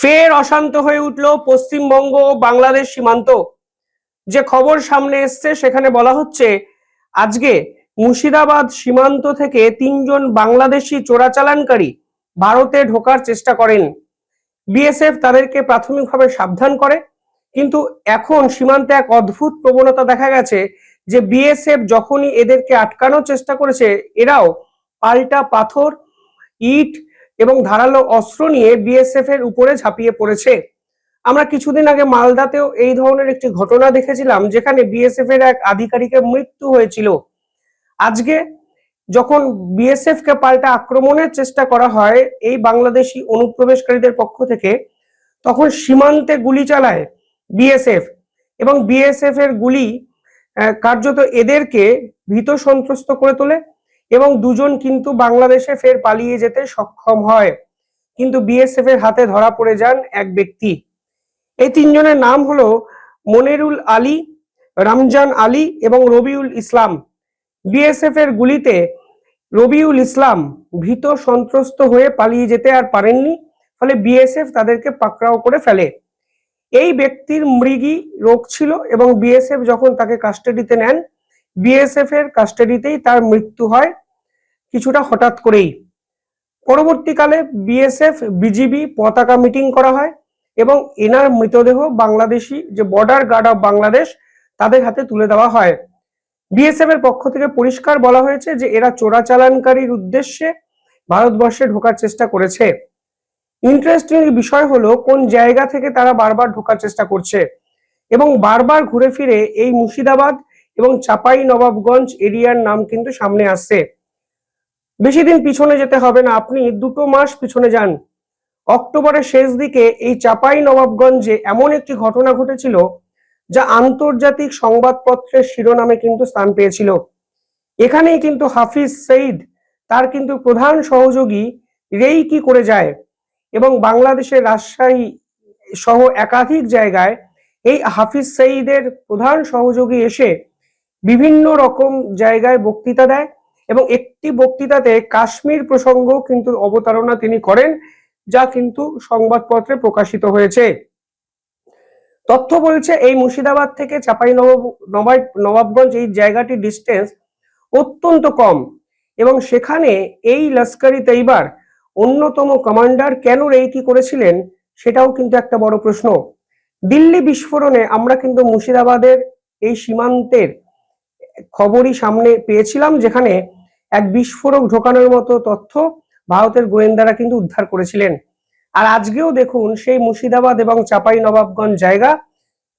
ফের অশান্ত হয়ে উঠল পশ্চিমবঙ্গ ও বাংলাদেশ সীমান্ত। যে খবর সামনে এসছে সেখানে বলা হচ্ছে আজকে মুর্শিদাবাদ সীমান্ত থেকে 3জন বাংলাদেশি চোরাচালানকারী ভারতে ঢোকার চেষ্টা করেন। বিএসএফ তাদেরকে প্রাথমিকভাবে সাবধান করে, কিন্তু এখন সীমান্তে এক অদ্ভুত প্রবণতা দেখা গেছে যে বিএসএফ যখনই এদেরকে আটকানোর চেষ্টা করেছে, এরাও পাল্টা পাথর, ইট এবং ধারালো অস্ত্র নিয়ে বিএসএফ এর উপরে ঝাঁপিয়ে পড়েছে। আমরা কিছুদিন আগে মালদাতেও এই ধরনের একটি ঘটনা দেখেছিলাম, যেখানে বিএসএফ এর এক আধিকারিকের মৃত্যু হয়েছিল। আজকে যখন বিএসএফ কে পাল্টা আক্রমণের চেষ্টা করা হয় এই বাংলাদেশি অনুপ্রবেশকারীদের পক্ষ থেকে, তখন সীমান্তে গুলি চালায় বিএসএফ, এবং বিএসএফ এর গুলি কার্যত এদেরকে ভীত সন্ত্রস্ত করে তোলে, এবং দুজন কিন্তু বাংলাদেশে ফের পালিয়ে যেতে সক্ষম হয়। কিন্তু বিএসএফ এর হাতে ধরা পড়ে যান এক ব্যক্তি। এই 3জনের নাম হলো মনিরুল আলী, রমজান আলী এবং রবিউল ইসলাম। বিএসএফ এর গুলিতে রবিউল ইসলাম ভীত সন্ত্রস্ত হয়ে পালিয়ে যেতে আর পারেননি, ফলে বিএসএফ তাদেরকে পাকড়াও করে ফেলে। এই ব্যক্তির মৃগী রোগ ছিল এবং বিএসএফ যখন তাকে কাস্টাডিতে নেন, বিএসএফ এর কাস্টাডিতেই তার মৃত্যু হয় কিছুটা হঠাৎ করেই। পরবর্তীকালে বিএসএফ বিজিবি পতাকা মিটিং করা হয় এবং এনার মৃতদেহ বাংলাদেশি যে বর্ডার গার্ড অফ বাংলাদেশ তাদের হাতে তুলে দেওয়া হয়। বিএসএফ এর পক্ষ থেকে পরিষ্কার বলা হয়েছে যে এরা চোরাচালানকারীর উদ্দেশ্যে ভারতবর্ষে ঢোকার চেষ্টা করেছে। ইন্টারেস্টিং বিষয় হলো কোন জায়গা থেকে তারা বারবার ঢোকার চেষ্টা করছে, এবং বারবার ঘুরে ফিরে এই মুর্শিদাবাদ এবং চাপাই নবাবগঞ্জ এরিয়ার নাম কিন্তু সামনে আসছে। বেশি দিন পিছনে যেতে হবে না, আপনি 2 মাস পিছনে যান। অক্টোবরের শেষ দিকে এই চাপাই নবাবগঞ্জে এমন একটি ঘটনা ঘটেছিল যা আন্তর্জাতিক সংবাদপত্রের শিরোনামে কিন্তু স্থান পেয়েছিল। এখানেই কিন্তু হাফিজ সঈদ তার কিন্তু প্রধান সহযোগী রেইকি করে যায়, এবং বাংলাদেশের রাজশাহী সহ একাধিক জায়গায় এই হাফিজ সঈদের প্রধান সহযোগী এসে বিভিন্ন রকম জায়গায় বক্তৃতা দেয়, এবং একটি বক্তৃতাতে কাশ্মীর প্রসঙ্গ কিন্তু অবতারণা তিনি করেন, যা কিন্তু সংবাদপত্রে প্রকাশিত হয়েছে। তথ্য বলছে এই মুর্শিদাবাদ থেকে চাপাই নবাবগঞ্জ এই জায়গাটির ডিস্টেন্স অত্যন্ত কম, এবং সেখানে এই লস্করি তৈবার অন্যতম কমান্ডার কেন রেইকি করেছিলেন সেটাও কিন্তু একটা বড় প্রশ্ন। দিল্লি বিস্ফোরণে আমরা কিন্তু মুর্শিদাবাদের এই সীমান্তের খবরই সামনে পেয়েছিলাম, যেখানে এক বিস্ফোরক ঢোকানোর মতো তথ্য ভারতের গোয়েন্দারা কিন্তু উদ্ধার করেছিলেন। আর আজকেও দেখুন সেই মুর্শিদাবাদ এবং চাপাই নবাবগঞ্জ জায়গা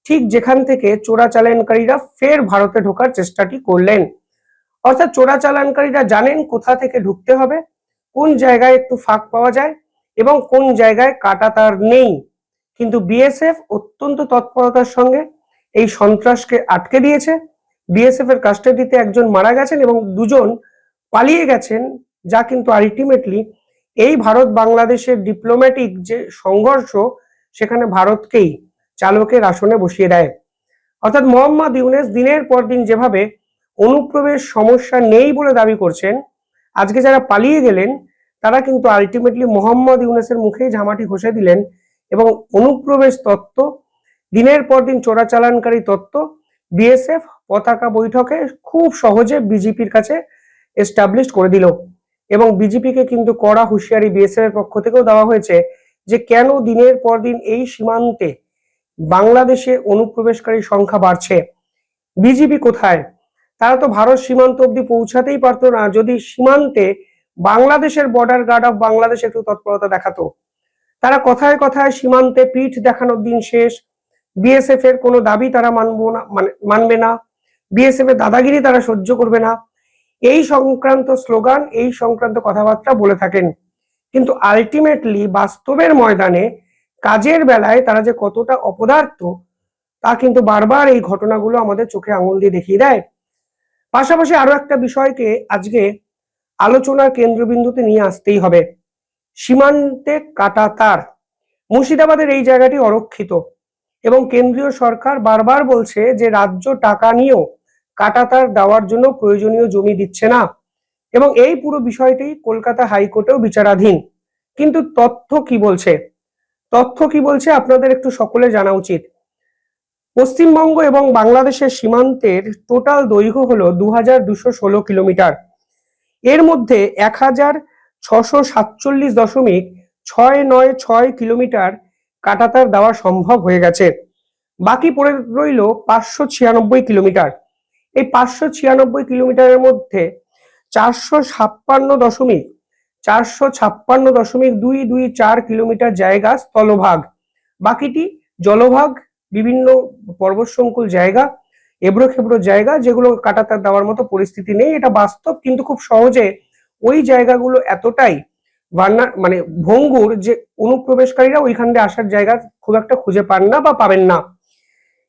ঠিক যেখান থেকে চোরাচালানকারীরা ফের ভারতে ঢোকার চেষ্টাটি করলেন। অর্থাৎ চোরাচালানকারীরা জানেন কোথা থেকে ঢুকতে হবে, কোন জায়গায় একটু ফাঁক পাওয়া যায় এবং কোন জায়গায় কাঁটাতার নেই। কিন্তু বিএসএফ অত্যন্ত তৎপরতার সঙ্গে এই সন্ত্রাসকে আটকে দিয়েছে। বিএসএফ এর কাস্টাডিতে একজন মারা গেছেন এবং 2জন পালিয়ে গেছেন, যা কিন্তু আলটিমেটলি এই ভারত বাংলাদেশের ডিপ্লোম্যাটিক যে সংঘর্ষ সেখানে ভারতকেই চালকের আসনে বসিয়ে দেয়। অর্থাৎ মোহাম্মদ ইউনূস দিনের পর দিন যেভাবে অনুপ্রবেশ সমস্যা নেই বলে দাবি করছেন, আজকে যারা পালিয়ে গেলেন তারা কিন্তু আলটিমেটলি মোহাম্মদ ইউনূসের মুখেই ঝামাটি ঘষে দিলেন, এবং অনুপ্রবেশ তত্ত্ব, দিনের পর দিন চোরাচালানকারী তত্ত্ব বিএসএফ পতাকা বৈঠকে খুব সহজে বিজেপির কাছে এস্টাবলিশ করে দিল। এবং বিজেপিকে কিন্তু কড়া হুঁশিয়ারি বিএসএফ এর পক্ষ থেকেও দেওয়া হয়েছে যে কেন দিনের পর দিন এই সীমান্তে বাংলাদেশে অনুপ্রবেশকারীর সংখ্যা বাড়ছে। বিজেপি কোথায়? তারা তো ভারত সীমান্ত অব্দি পৌঁছাতেই পারতো না যদি সীমান্তে বাংলাদেশের বর্ডার গার্ড অফ বাংলাদেশ একটু তৎপরতা দেখাতো। তারা কথায় কথায় সীমান্তে পিঠ দেখানোর দিন শেষ, বিএসএফ এর কোনো দাবি তারা মানবে না, বিএসএফ এর দাদাগিরি তারা সহ্য করবে না, এই সংক্রান্ত স্লোগান, এই সংক্রান্ত কথাবার্তা বলে থাকেন। কিন্তু আলটিমেটলি বাস্তবের ময়দানে কাজের বেলায় তারা যে কতটা অপদার্থ তা কিন্তু বারবার এই ঘটনাগুলো আমাদের চোখে আঙুল দিয়ে দেখিয়ে দেয়। পাশাপাশি আরো একটা বিষয়কে আজকে আলোচনার কেন্দ্রবিন্দুতে নিয়ে আসতেই হবে। সীমান্তে কাঁটাতার। মুর্শিদাবাদের এই জায়গাটি অরক্ষিত, এবং কেন্দ্রীয় সরকার বারবার বলছে যে রাজ্য টাকা নিয়েও কাঁটাতার দেওয়ার জন্য প্রয়োজনীয় জমি দিচ্ছে না, এবং এই পুরো বিষয়টি কলকাতা হাইকোর্টেও বিচারাধীন। কিন্তু তথ্য কি বলছে? তথ্য কি বলছে আপনাদের একটু সকলে জানা উচিত। পশ্চিমবঙ্গ এবং বাংলাদেশের সীমান্তের টোটাল দৈর্ঘ্য হলো 2216 কিলোমিটার। এর মধ্যে 1647.696 কিলোমিটার কাঁটাতার দেওয়া সম্ভব হয়ে গেছে। বাকি পড়ে রইল 596 কিলোমিটার। এই 596 কিলোমিটারের মধ্যে 456.224 কিলোমিটার জায়গা স্থলভাগ, বাকিটি জলভাগ, বিভিন্ন পর্বতসংকুল জায়গা, এবড়ো খেবড়ো জায়গা, যেগুলো কাঁটাতার দেওয়ার মতো পরিস্থিতি নেই, এটা বাস্তব। কিন্তু খুব সহজে ওই জায়গাগুলো এতটাই মানে ভঙ্গুর যে অনুপ্রবেশকারীরা ওইখান দিয়ে আসার জায়গা খুব একটা খুঁজে পান না বা পাবেন না।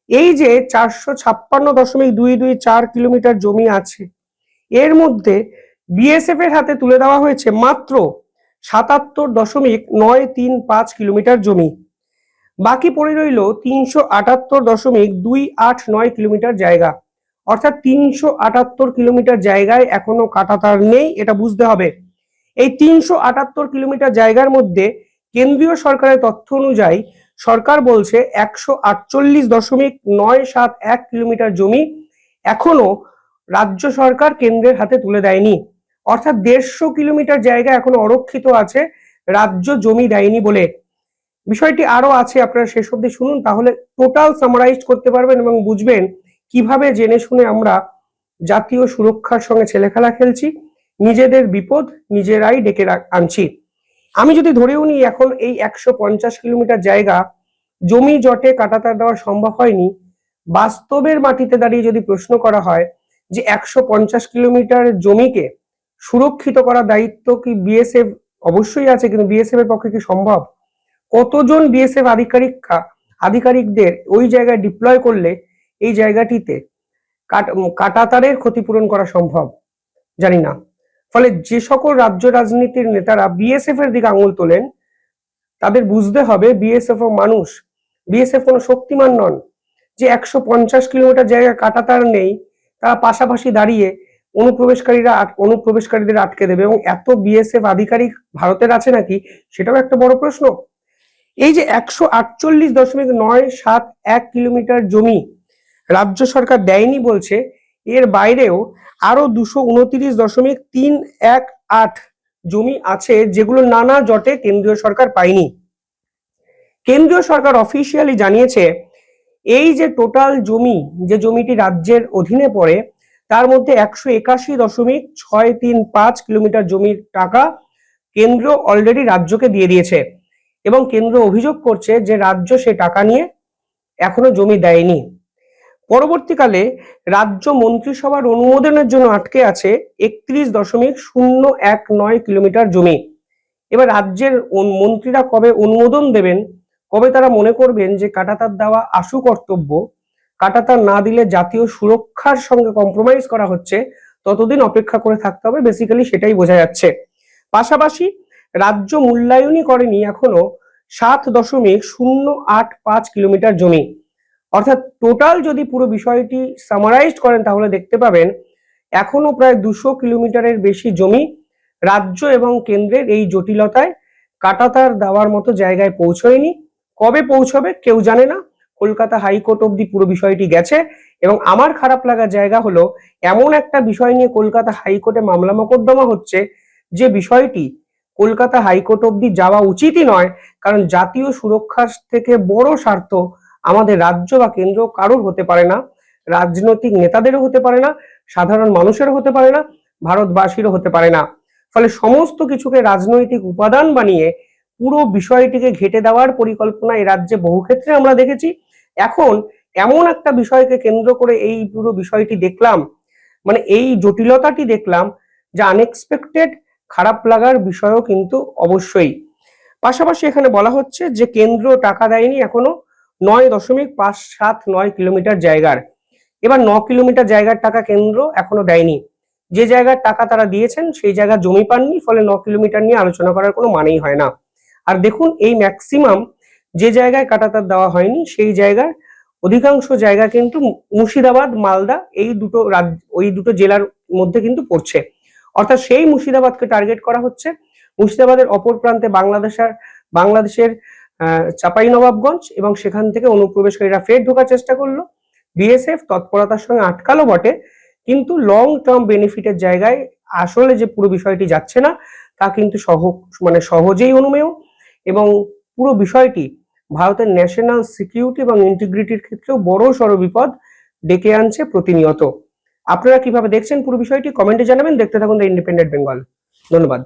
এই যে 456.224 কিলোমিটার জমি আছে, এর মধ্যে বিএসএফ এর হাতে তুলে দেওয়া হয়েছে মাত্র 77.935 কিলোমিটার জমি। বাকি পড়ে রইল 378.289 কিলোমিটার জায়গা। অর্থাৎ 378 কিলোমিটার জায়গায় এখনো কাঁটাতার নেই, এটা বুঝতে হবে। এই 378 কিলোমিটার জায়গার মধ্যে কেন্দ্রীয় সরকারের তথ্য অনুযায়ী সরকার বলছে 148.971 কিলোমিটার জমি এখনো রাজ্য সরকার কেন্দ্রের হাতে তুলে দেয়নি। অর্থাৎ 150 কিলোমিটার জায়গা এখনো অরক্ষিত আছে, রাজ্য জমি দেয়নি বলে। বিষয়টি আরো আছে, আপনারা শেষ অবধি শুনুন, তাহলে টোটাল সামারাইজ করতে পারবেন এবং বুঝবেন কিভাবে জেনে শুনে আমরা জাতীয় সুরক্ষার সঙ্গে ছেলেখেলা খেলছি, নিজেদের বিপদ নিজেরাই ডেকে আনছি। আমি যদি ধরেও নিই এখন এই 150 কিলোমিটার জায়গা জমি জটে কাঁটাতার দেওয়া সম্ভব হয়নি, বাস্তবের মাটিতে দাঁড়িয়ে যদি প্রশ্ন করা হয় যে 150 কিলোমিটার জমিকে সুরক্ষিত করার দায়িত্ব কি বিএসএফ, অবশ্যই আছে, কিন্তু বিএসএফ এর পক্ষে কি সম্ভব? কতজন বিএসএফ আধিকারিকদের ওই জায়গায় ডিপ্লয় করলে এই জায়গাটিতে কাঁটাতারের ক্ষতিপূরণ করা সম্ভব? জানি না। ফলে যে সকল রাজ্য রাজনীতির নেতারা বিএসএফ এর দিকে আঙুল তোলেন, তাদের বুঝতে হবে বিএসএফ ও মানুষ, বিএসএফ কোনো শক্তিমান নন যে 150 কিলোমিটার জায়গা কাঁটাতার নেই তারা পাশাপাশি দাঁড়িয়ে অনুপ্রবেশকারীদের আটকে দেবে। এবং এত বিএসএফ আধিকারিক ভারতের আছে নাকি, সেটাও একটা বড় প্রশ্ন। এই যে 148.971 কিলোমিটার জমি রাজ্য সরকার দেয়নি বলছে, এর বাইরেও আরো 229.318 জমি আছে যেগুলো নানা জটে কেন্দ্রীয় সরকার পায়নি। কেন্দ্রীয় সরকার অফিসিয়ালি জানিয়েছে এই যে টোটাল জমি, যে জমিটি রাজ্যের অধীনে পড়ে, তার মধ্যে 181.635 কিলোমিটার জমির টাকা কেন্দ্র অলরেডি রাজ্যকে দিয়ে দিয়েছে এবং কেন্দ্র অভিযোগ করছে যে রাজ্য সে টাকা নিয়ে এখনো জমি দেয়নি। পরবর্তীকালে রাজ্য মন্ত্রিসভার অনুমোদনের জন্য আটকে আছে 31.019 কিলোমিটার জমি। এবার রাজ্যের মন্ত্রীরা কবে অনুমোদন দেবেন, কবে তারা মনে করবেন যে কাঁটাতার দেওয়া আশু কর্তব্য, কাঁটাতার না দিলে জাতীয় সুরক্ষার সঙ্গে কম্প্রোমাইজ করা হচ্ছে, ততদিন অপেক্ষা করে থাকতে হবে, বেসিক্যালি সেটাই বোঝা যাচ্ছে। পাশাপাশি রাজ্য মূল্যায়নই করেনি এখনো 7.085 কিলোমিটার জমি। অর্থাৎ টোটাল যদি পুরো বিষয়টি সামারাইজ করেন তাহলে দেখতে পাবেন এখনো প্রায় 200 কিলোমিটারের বেশি জমি রাজ্য এবং কেন্দ্রের এই জটিলতায় কাঁটাতার দেওয়ার মতো জায়গায় পৌঁছয়নি। কবে পৌঁছবে কেউ জানে না। কলকাতা হাইকোর্ট অব্দি পুরো বিষয়টি গেছে এবং আমার খারাপ লাগার জায়গা হলো এমন একটা বিষয় নিয়ে কলকাতা হাইকোর্টে মামলা মোকদ্দমা হচ্ছে যে বিষয়টি কলকাতা হাইকোর্ট অব্দি যাওয়া উচিতই নয়, কারণ জাতীয় সুরক্ষার থেকে বড় স্বার্থ আমাদের রাজ্য বা কেন্দ্র কারোর হতে পারে না, রাজনৈতিক নেতাদেরও হতে পারে না, সাধারণ মানুষেরও হতে পারে না, ভারতবাসীরও হতে পারে না। ফলে সমস্ত কিছুকে রাজনৈতিক উপাদান বানিয়ে পুরো বিষয়টিকে ঘেঁটে দেওয়ার পরিকল্পনা এই রাজ্যে বহু ক্ষেত্রে আমরা দেখেছি। এখন এমন একটা বিষয়কে কেন্দ্র করে এই পুরো বিষয়টি দেখলাম, মানে এই জটিলতাটি দেখলাম, যা আনএক্সপেক্টেড, খারাপ লাগার বিষয়ও কিন্তু অবশ্যই। পাশাপাশি এখানে বলা হচ্ছে যে কেন্দ্র টাকা দেয়নি এখনো 9.579 কিলোমিটার জায়গার। এবার 9 কিলোমিটার জায়গার টাকা কেন্দ্র এখনো দেয়নি, যে জায়গার টাকা তারা দিয়েছেন সেই জায়গা জমি পাননি, ফলে 9 কিলোমিটার নিয়ে আলোচনা করার কোনো মানেই হয় না। আর দেখুন এই ম্যাক্সিমাম যে জায়গায় কাঁটাতার দেওয়া হয়নি সেই জায়গার অধিকাংশ জায়গা কিন্তু মুর্শিদাবাদ, মালদা ওই দুটো জেলার মধ্যে কিন্তু পড়ছে। অর্থাৎ সেই মুর্শিদাবাদকে টার্গেট করা হচ্ছে। মুর্শিদাবাদের অপর প্রান্তে বাংলাদেশের চাঁপাইনবাবগঞ্জ, এবং সেখান থেকে অনুপ্রবেশকারীরা ফের ঢোকার চেষ্টা করলো। বিএসএফ তৎপরতার সঙ্গে আটকালো বটে, কিন্তু লং টার্ম বেনিফিটের জায়গায় আসলে যে পুরো বিষয়টি যাচ্ছে না তা কিন্তু সহজেই অনুমেয়, এবং পুরো বিষয়টি ভারতের ন্যাশনাল সিকিউরিটি এবং ইন্টিগ্রিটির ক্ষেত্রেও বড় সড় বিপদ ডেকে আনছে প্রতিনিয়ত। আপনারা কিভাবে দেখছেন পুরো বিষয়টি কমেন্টে জানাবেন। দেখতে থাকুন দ্য ইন্ডিপেন্ডেন্ট বেঙ্গল। ধন্যবাদ।